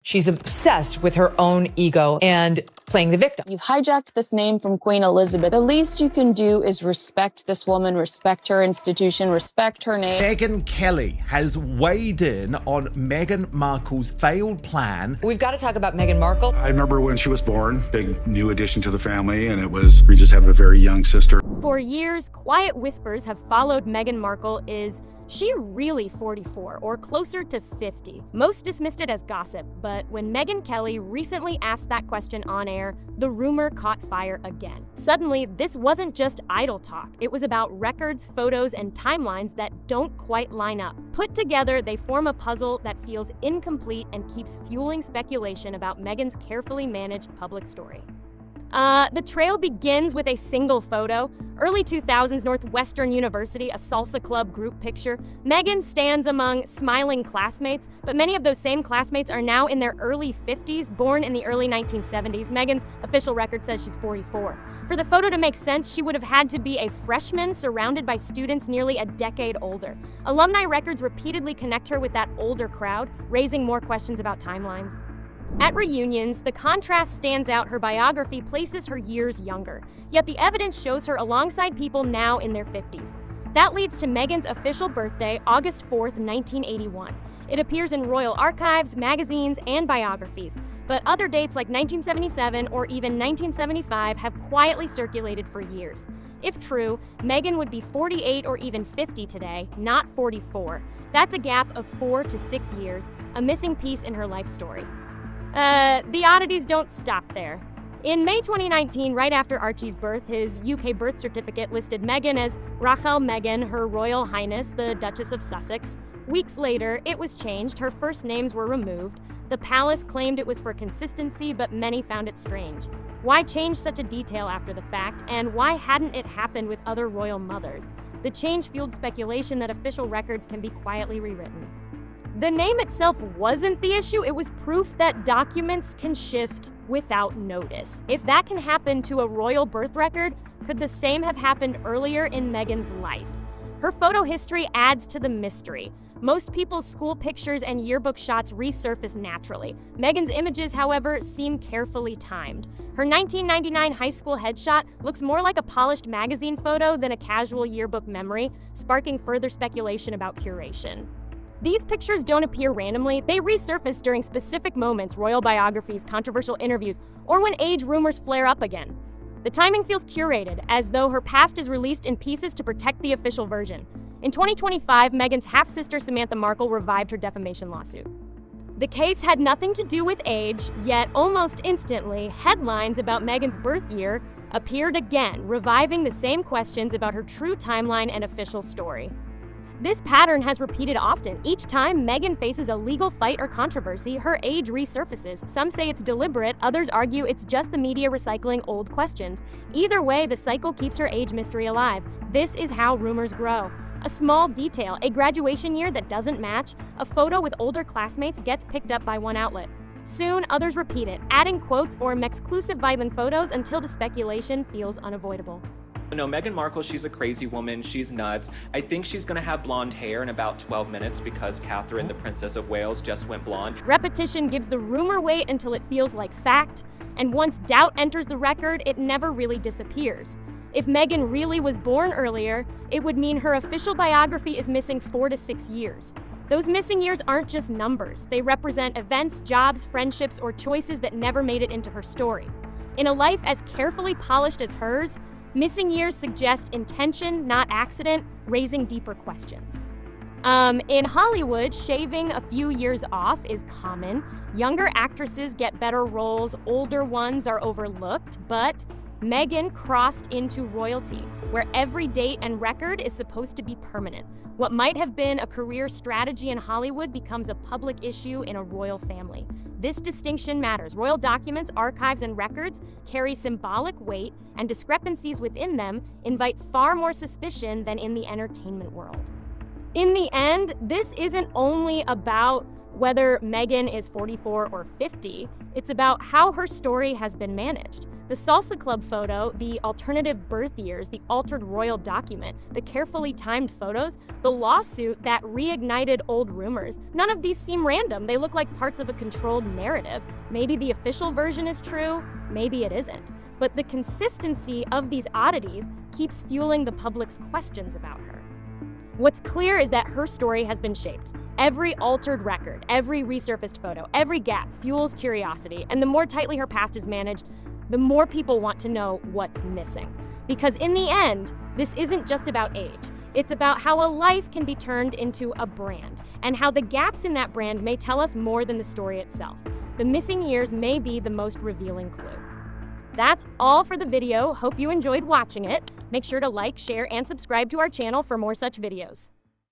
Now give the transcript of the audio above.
She's obsessed with her own ego and playing the victim. You've hijacked this name from Queen Elizabeth. The least you can do is respect this woman, respect her institution, respect her name. Megyn Kelly has weighed in on Meghan Markle's failed plan. We've got to talk about Meghan Markle. I remember when she was born, big new addition to the family, and it was, we just have a very young sister. For years, quiet whispers have followed Meghan Markle. Is she really 44 or closer to 50? Most dismissed it as gossip, but when Megyn Kelly recently asked that question on air, the rumor caught fire again. Suddenly, this wasn't just idle talk. It was about records, photos, and timelines that don't quite line up. Put together, they form a puzzle that feels incomplete and keeps fueling speculation about Meghan's carefully managed public story. The trail begins with a single photo. Early 2000s Northwestern University, a salsa club group picture. Meghan stands among smiling classmates, but many of those same classmates are now in their early 50s, born in the early 1970s. Meghan's official record says she's 44. For the photo to make sense, she would have had to be a freshman surrounded by students nearly a decade older. Alumni records repeatedly connect her with that older crowd, raising more questions about timelines. At reunions, the contrast stands out. Her biography places her years younger, yet the evidence shows her alongside people now in their 50s. That leads to Meghan's official birthday, August 4th, 1981. It appears in royal archives, magazines, and biographies, but other dates like 1977 or even 1975 have quietly circulated for years. If true, Meghan would be 48 or even 50 today, not 44. That's a gap of 4 to 6 years, a missing piece in her life story. The oddities don't stop there. In May 2019, right after Archie's birth, his UK birth certificate listed Meghan as Rachel Meghan, Her Royal Highness, the Duchess of Sussex. Weeks later, it was changed. Her first names were removed. The palace claimed it was for consistency, but many found it strange. Why change such a detail after the fact, and why hadn't it happened with other royal mothers? The change fueled speculation that official records can be quietly rewritten. The name itself wasn't the issue, it was proof that documents can shift without notice. If that can happen to a royal birth record, could the same have happened earlier in Meghan's life? Her photo history adds to the mystery. Most people's school pictures and yearbook shots resurface naturally. Meghan's images, however, seem carefully timed. Her 1999 high school headshot looks more like a polished magazine photo than a casual yearbook memory, sparking further speculation about curation. These pictures don't appear randomly, they resurface during specific moments, royal biographies, controversial interviews, or when age rumors flare up again. The timing feels curated, as though her past is released in pieces to protect the official version. In 2025, Meghan's half-sister Samantha Markle revived her defamation lawsuit. The case had nothing to do with age, yet almost instantly, headlines about Meghan's birth year appeared again, reviving the same questions about her true timeline and official story. This pattern has repeated often. Each time Meghan faces a legal fight or controversy, her age resurfaces. Some say it's deliberate, others argue it's just the media recycling old questions. Either way, the cycle keeps her age mystery alive. This is how rumors grow. A small detail, a graduation year that doesn't match, a photo with older classmates gets picked up by one outlet. Soon, others repeat it, adding quotes or exclusive violent photos until the speculation feels unavoidable. No, Meghan Markle, she's a crazy woman. She's nuts. I think she's going to have blonde hair in about 12 minutes because Catherine, the Princess of Wales, just went blonde. Repetition gives the rumor weight until it feels like fact, and once doubt enters the record, it never really disappears. If Meghan really was born earlier, it would mean her official biography is missing 4 to 6 years. Those missing years aren't just numbers. They represent events, jobs, friendships, or choices that never made it into her story. In a life as carefully polished as hers, missing years suggest intention, not accident, raising deeper questions. In Hollywood, shaving a few years off is common. Younger actresses get better roles, older ones are overlooked, but Meghan crossed into royalty, where every date and record is supposed to be permanent. What might have been a career strategy in Hollywood becomes a public issue in a royal family. This distinction matters. Royal documents, archives, and records carry symbolic weight, and discrepancies within them invite far more suspicion than in the entertainment world. In the end, this isn't only about Whether Meghan is 44 or 50, it's about how her story has been managed. The salsa club photo, the alternative birth years, the altered royal document, the carefully timed photos, the lawsuit that reignited old rumors. None of these seem random. They look like parts of a controlled narrative. Maybe the official version is true, maybe it isn't. But the consistency of these oddities keeps fueling the public's questions about her. What's clear is that her story has been shaped. Every altered record, every resurfaced photo, every gap fuels curiosity, and the more tightly her past is managed, the more people want to know what's missing. Because in the end, this isn't just about age. It's about how a life can be turned into a brand, and how the gaps in that brand may tell us more than the story itself. The missing years may be the most revealing clue. That's all for the video. Hope you enjoyed watching it. Make sure to like, share, and subscribe to our channel for more such videos.